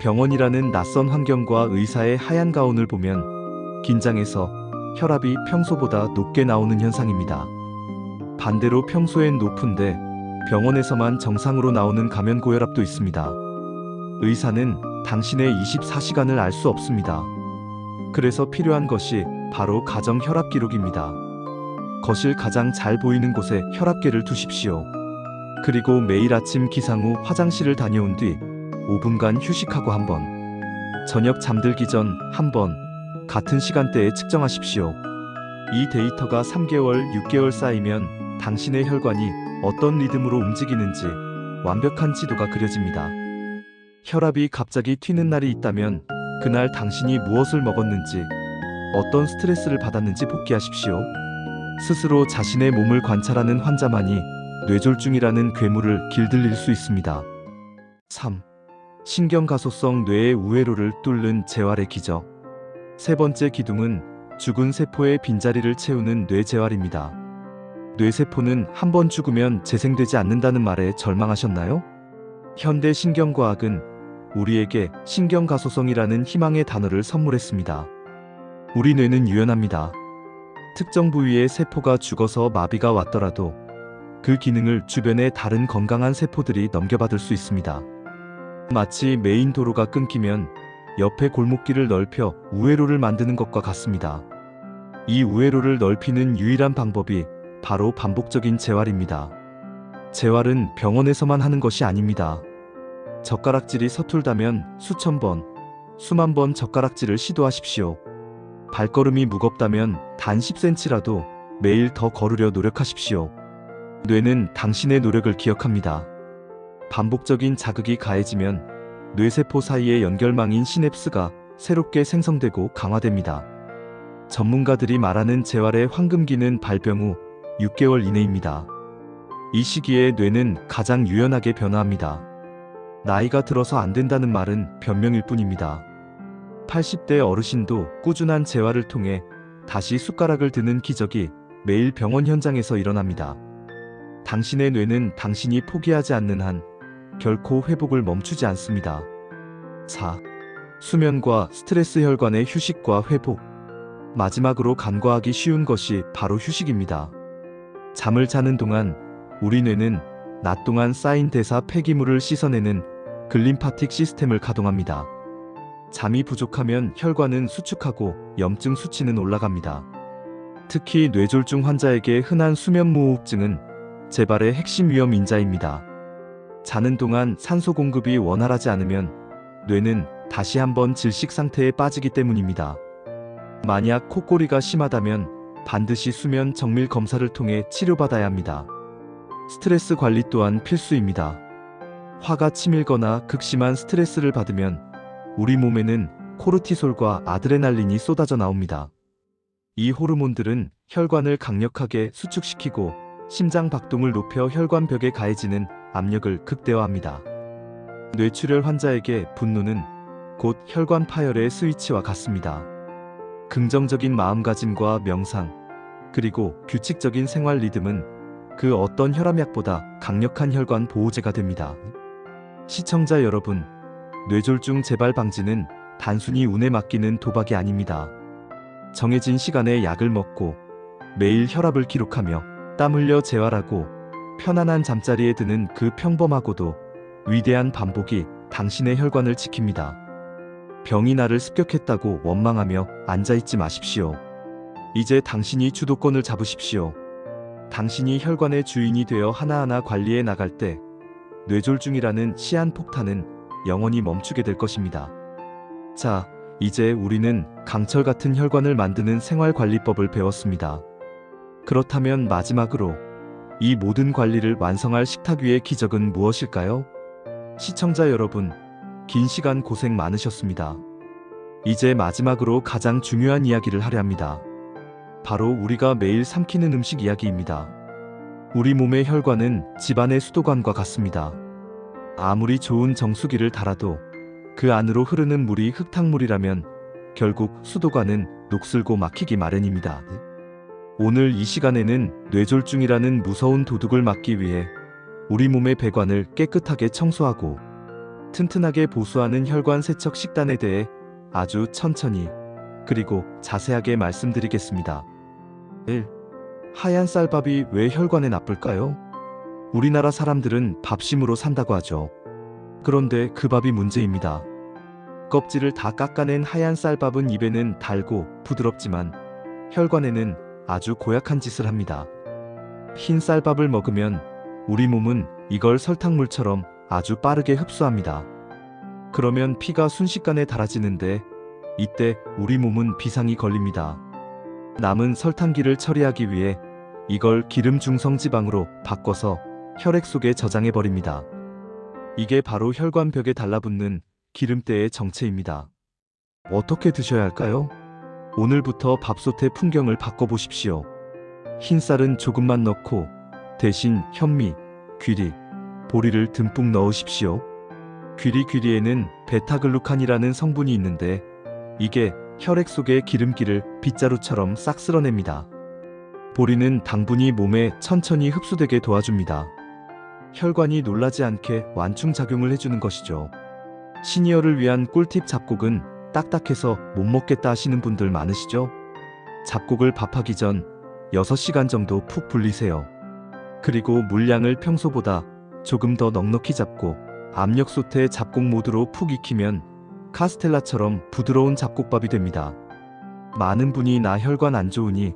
병원이라는 낯선 환경과 의사의 하얀 가운을 보면 긴장해서 혈압이 평소보다 높게 나오는 현상입니다. 반대로 평소엔 높은데 병원에서만 정상으로 나오는 가면고혈압도 있습니다. 의사는 당신의 24시간을 알 수 없습니다. 그래서 필요한 것이 바로 가정 혈압 기록입니다. 거실 가장 잘 보이는 곳에 혈압계를 두십시오. 그리고 매일 아침 기상 후 화장실을 다녀온 뒤 5분간 휴식하고 한 번, 저녁 잠들기 전 한 번, 같은 시간대에 측정하십시오. 이 데이터가 3개월, 6개월 쌓이면 당신의 혈관이 어떤 리듬으로 움직이는지 완벽한 지도가 그려집니다. 혈압이 갑자기 튀는 날이 있다면 그날 당신이 무엇을 먹었는지, 어떤 스트레스를 받았는지 복기하십시오. 스스로 자신의 몸을 관찰하는 환자만이 뇌졸중이라는 괴물을 길들일 수 있습니다. 3. 신경가소성 뇌의 우회로를 뚫는 재활의 기적. 세 번째 기둥은 죽은 세포의 빈자리를 채우는 뇌재활입니다. 뇌세포는 한 번 죽으면 재생되지 않는다는 말에 절망하셨나요? 현대 신경과학은 우리에게 신경가소성이라는 희망의 단어를 선물했습니다. 우리 뇌는 유연합니다. 특정 부위의 세포가 죽어서 마비가 왔더라도 그 기능을 주변의 다른 건강한 세포들이 넘겨받을 수 있습니다. 마치 메인 도로가 끊기면 옆에 골목길을 넓혀 우회로를 만드는 것과 같습니다. 이 우회로를 넓히는 유일한 방법이 바로 반복적인 재활입니다. 재활은 병원에서만 하는 것이 아닙니다. 젓가락질이 서툴다면 수천 번, 수만 번 젓가락질을 시도하십시오. 발걸음이 무겁다면 단 10cm라도 매일 더 걸으려 노력하십시오. 뇌는 당신의 노력을 기억합니다. 반복적인 자극이 가해지면 뇌세포 사이의 연결망인 시냅스가 새롭게 생성되고 강화됩니다. 전문가들이 말하는 재활의 황금기는 발병 후 6개월 이내입니다. 이 시기에 뇌는 가장 유연하게 변화합니다. 나이가 들어서 안 된다는 말은 변명일 뿐입니다. 80대 어르신도 꾸준한 재활을 통해 다시 숟가락을 드는 기적이 매일 병원 현장에서 일어납니다. 당신의 뇌는 당신이 포기하지 않는 한 결코 회복을 멈추지 않습니다. 4. 수면과 스트레스 혈관의 휴식과 회복. 마지막으로 간과하기 쉬운 것이 바로 휴식입니다. 잠을 자는 동안 우리 뇌는 낮 동안 쌓인 대사 폐기물을 씻어내는 글림파틱 시스템을 가동합니다. 잠이 부족하면 혈관은 수축하고 염증 수치는 올라갑니다. 특히 뇌졸중 환자에게 흔한 수면무호흡증은 재발의 핵심 위험 인자입니다. 자는 동안 산소 공급이 원활하지 않으면 뇌는 다시 한번 질식 상태에 빠지기 때문입니다. 만약 콧골이가 심하다면 반드시 수면 정밀 검사를 통해 치료받아야 합니다. 스트레스 관리 또한 필수입니다. 화가 치밀거나 극심한 스트레스를 받으면 우리 몸에는 코르티솔과 아드레날린이 쏟아져 나옵니다. 이 호르몬들은 혈관을 강력하게 수축시키고 심장 박동을 높여 혈관벽에 가해지는 압력을 극대화합니다. 뇌출혈 환자에게 분노는 곧 혈관 파열의 스위치와 같습니다. 긍정적인 마음가짐과 명상, 그리고 규칙적인 생활 리듬은 그 어떤 혈압약보다 강력한 혈관 보호제가 됩니다. 시청자 여러분, 뇌졸중 재발 방지는 단순히 운에 맡기는 도박이 아닙니다. 정해진 시간에 약을 먹고 매일 혈압을 기록하며 땀 흘려 재활하고 편안한 잠자리에 드는 그 평범하고도 위대한 반복이 당신의 혈관을 지킵니다. 병이 나를 습격했다고 원망하며 앉아있지 마십시오. 이제 당신이 주도권을 잡으십시오. 당신이 혈관의 주인이 되어 하나하나 관리해 나갈 때 뇌졸중이라는 시한폭탄은 영원히 멈추게 될 것입니다. 자, 이제 우리는 강철 같은 혈관을 만드는 생활관리법을 배웠습니다. 그렇다면 마지막으로 이 모든 관리를 완성할 식탁 위의 기적은 무엇일까요? 시청자 여러분, 긴 시간 고생 많으셨습니다. 이제 마지막으로 가장 중요한 이야기를 하려 합니다. 바로 우리가 매일 삼키는 음식 이야기입니다. 우리 몸의 혈관은 집안의 수도관과 같습니다. 아무리 좋은 정수기를 달아도 그 안으로 흐르는 물이 흙탕물이라면 결국 수도관은 녹슬고 막히기 마련입니다. 오늘 이 시간에는 뇌졸중이라는 무서운 도둑을 막기 위해 우리 몸의 배관을 깨끗하게 청소하고 튼튼하게 보수하는 혈관 세척 식단에 대해 아주 천천히 그리고 자세하게 말씀드리겠습니다. 1. 하얀 쌀밥이 왜 혈관에 나쁠까요? 우리나라 사람들은 밥심으로 산다고 하죠. 그런데 그 밥이 문제입니다. 껍질을 다 깎아낸 하얀 쌀밥은 입에는 달고 부드럽지만 혈관에는 아주 고약한 짓을 합니다. 흰 쌀밥을 먹으면 우리 몸은 이걸 설탕물처럼 아주 빠르게 흡수합니다. 그러면 피가 순식간에 달아지는데 이때 우리 몸은 비상이 걸립니다. 남은 설탕기를 처리하기 위해 이걸 기름 중성 지방으로 바꿔서 혈액 속에 저장해버립니다. 이게 바로 혈관벽에 달라붙는 기름때의 정체입니다. 어떻게 드셔야 할까요? 오늘부터 밥솥의 풍경을 바꿔보십시오. 흰쌀은 조금만 넣고 대신 현미, 귀리, 보리를 듬뿍 넣으십시오. 귀리에는 베타글루칸이라는 성분이 있는데 이게 혈액 속의 기름기를 빗자루처럼 싹 쓸어냅니다. 보리는 당분이 몸에 천천히 흡수되게 도와줍니다. 혈관이 놀라지 않게 완충작용을 해주는 것이죠. 시니어를 위한 꿀팁 잡곡은 딱딱해서 못 먹겠다 하시는 분들 많으시죠? 잡곡을 밥하기 전 6시간 정도 푹 불리세요. 그리고 물량을 평소보다 조금 더 넉넉히 잡고 압력솥에 잡곡 모드로 푹 익히면 카스텔라처럼 부드러운 잡곡밥이 됩니다. 많은 분이 나 혈관 안 좋으니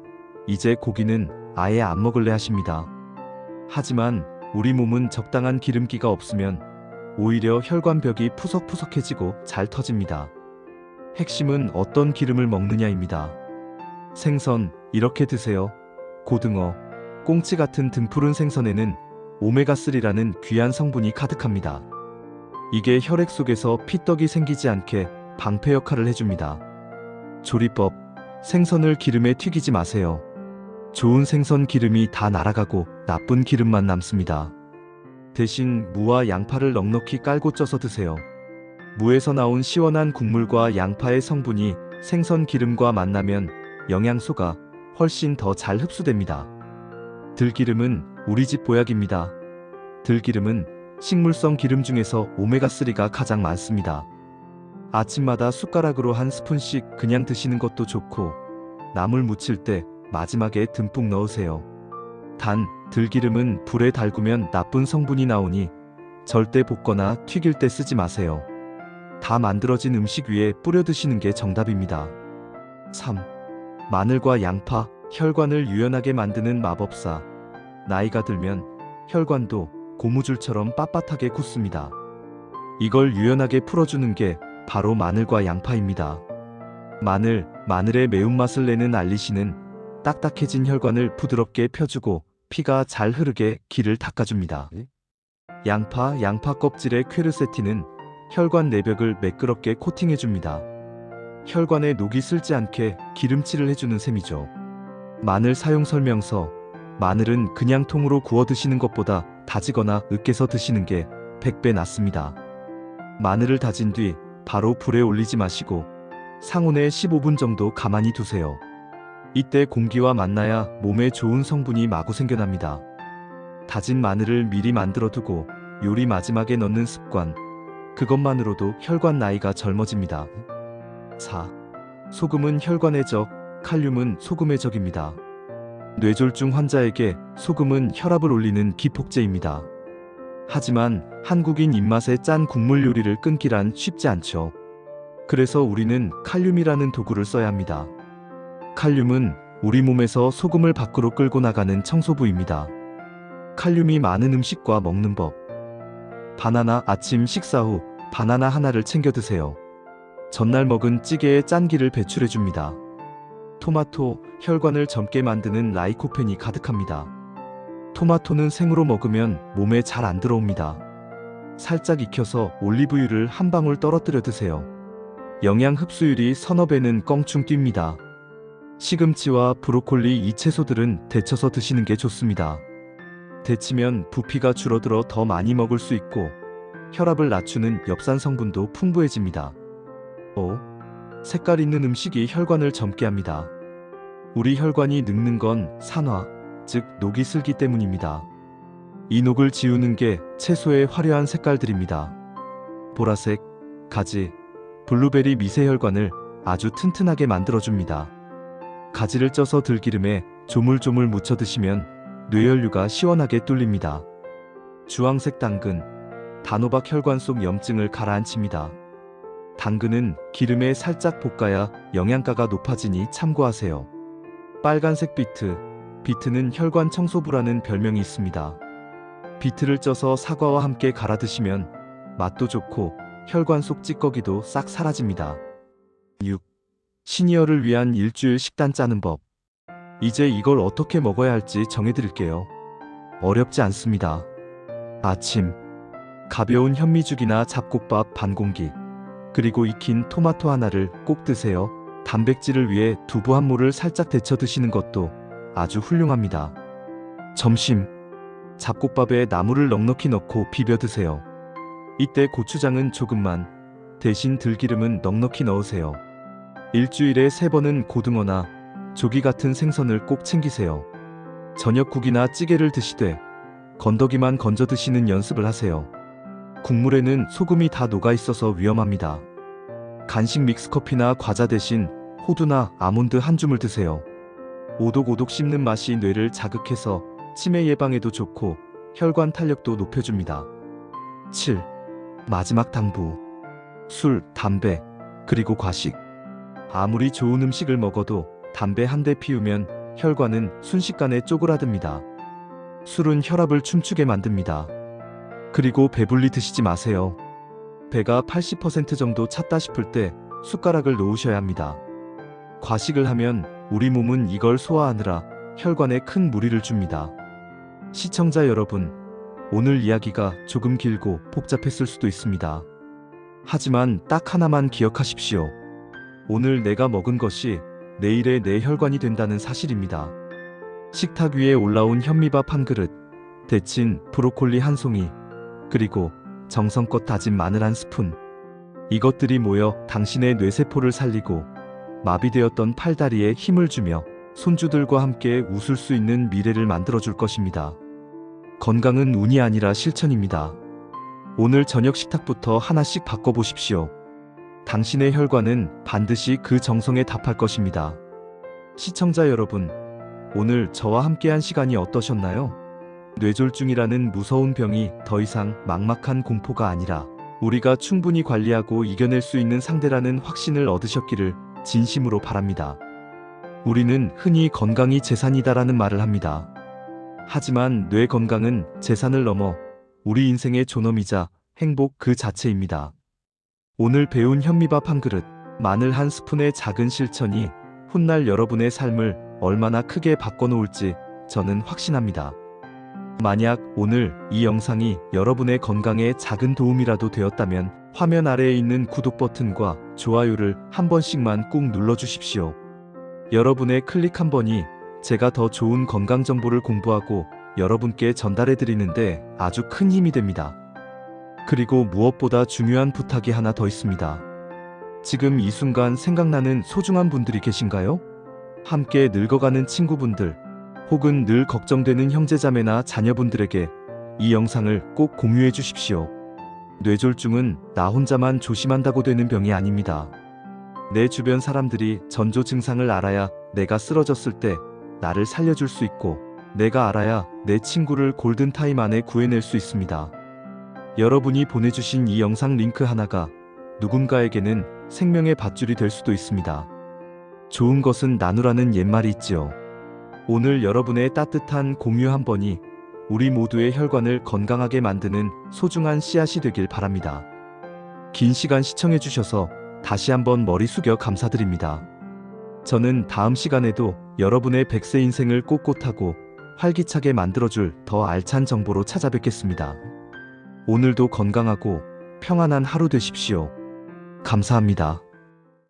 이제 고기는 아예 안 먹을래 하십니다. 하지만 우리 몸은 적당한 기름기가 없으면 오히려 혈관벽이 푸석푸석해지고 잘 터집니다. 핵심은 어떤 기름을 먹느냐입니다. 생선, 이렇게 드세요. 고등어, 꽁치 같은 등푸른 생선에는 오메가3라는 귀한 성분이 가득합니다. 이게 혈액 속에서 피떡이 생기지 않게 방패 역할을 해줍니다. 조리법, 생선을 기름에 튀기지 마세요. 좋은 생선 기름이 다 날아가고 나쁜 기름만 남습니다. 대신 무와 양파를 넉넉히 깔고 쪄서 드세요. 무에서 나온 시원한 국물과 양파의 성분이 생선 기름과 만나면 영양소가 훨씬 더 잘 흡수됩니다. 들기름은 우리 집 보약입니다. 들기름은 식물성 기름 중에서 오메가3가 가장 많습니다. 아침마다 숟가락으로 한 스푼씩 그냥 드시는 것도 좋고 나물 무칠 때 마지막에 듬뿍 넣으세요. 단, 들기름은 불에 달구면 나쁜 성분이 나오니 절대 볶거나 튀길 때 쓰지 마세요. 다 만들어진 음식 위에 뿌려 드시는 게 정답입니다. 3. 마늘과 양파, 혈관을 유연하게 만드는 마법사. 나이가 들면 혈관도 고무줄처럼 빳빳하게 굳습니다. 이걸 유연하게 풀어주는 게 바로 마늘과 양파입니다. 마늘의 매운맛을 내는 알리신은 딱딱해진 혈관을 부드럽게 펴주고 피가 잘 흐르게 길을 닦아줍니다. 양파 껍질의 퀘르세틴은 혈관 내벽을 매끄럽게 코팅해줍니다. 혈관에 녹이 슬지 않게 기름칠을 해주는 셈이죠. 마늘 사용 설명서. 마늘은 그냥 통으로 구워 드시는 것보다 다지거나 으깨서 드시는 게 100배 낫습니다. 마늘을 다진 뒤 바로 불에 올리지 마시고 상온에 15분 정도 가만히 두세요. 이때 공기와 만나야 몸에 좋은 성분이 마구 생겨납니다. 다진 마늘을 미리 만들어 두고 요리 마지막에 넣는 습관. 그것만으로도 혈관 나이가 젊어집니다. 4. 소금은 혈관의 적, 칼륨은 소금의 적입니다. 뇌졸중 환자에게 소금은 혈압을 올리는 기폭제입니다. 하지만 한국인 입맛에 짠 국물 요리를 끊기란 쉽지 않죠. 그래서 우리는 칼륨이라는 도구를 써야 합니다. 칼륨은 우리 몸에서 소금을 밖으로 끌고 나가는 청소부입니다. 칼륨이 많은 음식과 먹는 법. 바나나. 아침 식사 후 바나나 하나를 챙겨 드세요. 전날 먹은 찌개에 짠기를 배출해줍니다. 토마토, 혈관을 젊게 만드는 라이코펜이 가득합니다. 토마토는 생으로 먹으면 몸에 잘 안 들어옵니다. 살짝 익혀서 올리브유를 한 방울 떨어뜨려 드세요. 영양 흡수율이 서너 배는 껑충 뜁니다. 시금치와 브로콜리 이 채소들은 데쳐서 드시는 게 좋습니다. 데치면 부피가 줄어들어 더 많이 먹을 수 있고 혈압을 낮추는 엽산 성분도 풍부해집니다. 색깔 있는 음식이 혈관을 젊게 합니다. 우리 혈관이 늙는 건 산화, 즉 녹이 슬기 때문입니다. 이 녹을 지우는 게 채소의 화려한 색깔들입니다. 보라색, 가지, 블루베리 미세혈관을 아주 튼튼하게 만들어줍니다. 가지를 쪄서 들기름에 조물조물 무쳐 드시면 뇌혈류가 시원하게 뚫립니다. 주황색 당근, 단호박 혈관 속 염증을 가라앉힙니다. 당근은 기름에 살짝 볶아야 영양가가 높아지니 참고하세요. 빨간색 비트, 비트는 혈관 청소부라는 별명이 있습니다. 비트를 쪄서 사과와 함께 갈아 드시면 맛도 좋고 혈관 속 찌꺼기도 싹 사라집니다. 6. 시니어를 위한 일주일 식단 짜는 법. 이제 이걸 어떻게 먹어야 할지 정해드릴게요. 어렵지 않습니다. 아침, 가벼운 현미죽이나 잡곡밥 반 공기, 그리고 익힌 토마토 하나를 꼭 드세요. 단백질을 위해 두부 한 모를 살짝 데쳐 드시는 것도 아주 훌륭합니다. 점심, 잡곡밥에 나물을 넉넉히 넣고 비벼 드세요. 이때 고추장은 조금만, 대신 들기름은 넉넉히 넣으세요. 일주일에 3번은 고등어나 조기 같은 생선을 꼭 챙기세요. 저녁국이나 찌개를 드시되 건더기만 건져 드시는 연습을 하세요. 국물에는 소금이 다 녹아 있어서 위험합니다. 간식 믹스커피나 과자 대신 호두나 아몬드 한 줌을 드세요. 오독오독 씹는 맛이 뇌를 자극해서 치매 예방에도 좋고 혈관 탄력도 높여줍니다. 7. 마지막 당부. 술, 담배, 그리고 과식. 아무리 좋은 음식을 먹어도 담배 한 대 피우면 혈관은 순식간에 쪼그라듭니다. 술은 혈압을 춤추게 만듭니다. 그리고 배불리 드시지 마세요. 배가 80% 정도 찼다 싶을 때 숟가락을 놓으셔야 합니다. 과식을 하면 우리 몸은 이걸 소화하느라 혈관에 큰 무리를 줍니다. 시청자 여러분, 오늘 이야기가 조금 길고 복잡했을 수도 있습니다. 하지만 딱 하나만 기억하십시오. 오늘 내가 먹은 것이 내일의 내 혈관이 된다는 사실입니다. 식탁 위에 올라온 현미밥 한 그릇, 데친 브로콜리 한 송이, 그리고 정성껏 다진 마늘 한 스푼. 이것들이 모여 당신의 뇌세포를 살리고 마비되었던 팔다리에 힘을 주며 손주들과 함께 웃을 수 있는 미래를 만들어줄 것입니다. 건강은 운이 아니라 실천입니다. 오늘 저녁 식탁부터 하나씩 바꿔보십시오. 당신의 혈관은 반드시 그 정성에 답할 것입니다. 시청자 여러분, 오늘 저와 함께한 시간이 어떠셨나요? 뇌졸중이라는 무서운 병이 더 이상 막막한 공포가 아니라 우리가 충분히 관리하고 이겨낼 수 있는 상대라는 확신을 얻으셨기를 진심으로 바랍니다. 우리는 흔히 건강이 재산이다라는 말을 합니다. 하지만 뇌 건강은 재산을 넘어 우리 인생의 존엄이자 행복 그 자체입니다. 오늘 배운 현미밥 한 그릇, 마늘 한 스푼의 작은 실천이 훗날 여러분의 삶을 얼마나 크게 바꿔놓을지 저는 확신합니다. 만약 오늘 이 영상이 여러분의 건강에 작은 도움이라도 되었다면 화면 아래에 있는 구독 버튼과 좋아요를 한 번씩만 꾹 눌러주십시오. 여러분의 클릭 한 번이 제가 더 좋은 건강 정보를 공부하고 여러분께 전달해드리는데 아주 큰 힘이 됩니다. 그리고 무엇보다 중요한 부탁이 하나 더 있습니다. 지금 이 순간 생각나는 소중한 분들이 계신가요? 함께 늙어가는 친구분들, 혹은 늘 걱정되는 형제자매나 자녀분들에게 이 영상을 꼭 공유해 주십시오. 뇌졸중은 나 혼자만 조심한다고 되는 병이 아닙니다. 내 주변 사람들이 전조 증상을 알아야 내가 쓰러졌을 때 나를 살려줄 수 있고, 내가 알아야 내 친구를 골든타임 안에 구해낼 수 있습니다. 여러분이 보내주신 이 영상 링크 하나가 누군가에게는 생명의 밧줄이 될 수도 있습니다. 좋은 것은 나누라는 옛말이 있지요. 오늘 여러분의 따뜻한 공유 한 번이 우리 모두의 혈관을 건강하게 만드는 소중한 씨앗이 되길 바랍니다. 긴 시간 시청해주셔서 다시 한번 머리 숙여 감사드립니다. 저는 다음 시간에도 여러분의 100세 인생을 꼿꼿하고 활기차게 만들어줄 더 알찬 정보로 찾아뵙겠습니다. 오늘도 건강하고 평안한 하루 되십시오. 감사합니다.